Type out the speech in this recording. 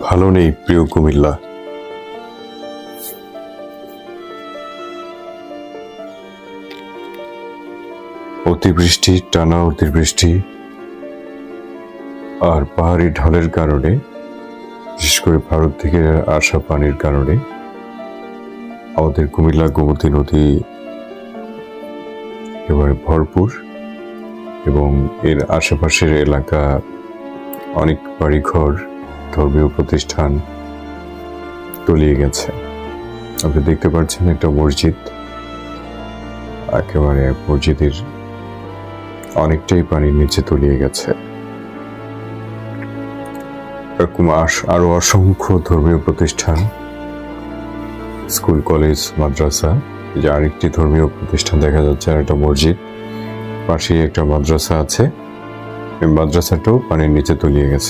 ভালো নেই প্রিয় কুমিল্লা। অতিবৃষ্টি, টানা অতিবৃষ্টি আর পাহাড়ি ঢলের কারণে, বিশেষ করে ভারত থেকে আসা পানির কারণে আমাদের কুমিল্লা গোমতী নদী এবারে ভরপুর এবং এর আশেপাশের এলাকা, অনেক বাড়িঘর, ধর্মীয় প্রতিষ্ঠান তলিয়ে গেছে। আপনি দেখতে পাচ্ছেন একটা মসজিদ, একেবারে মসজিদের অনেকটাই পানির নিচে তলিয়ে গেছে। এরকম আরো অসংখ্য ধর্মীয় প্রতিষ্ঠান, স্কুল, কলেজ, মাদ্রাসা, যে আরেকটি ধর্মীয় প্রতিষ্ঠান দেখা যাচ্ছে, আর একটা মসজিদ, পাশেই একটা মাদ্রাসা আছে, এই মাদ্রাসাটাও পানির নিচে তলিয়ে গেছে।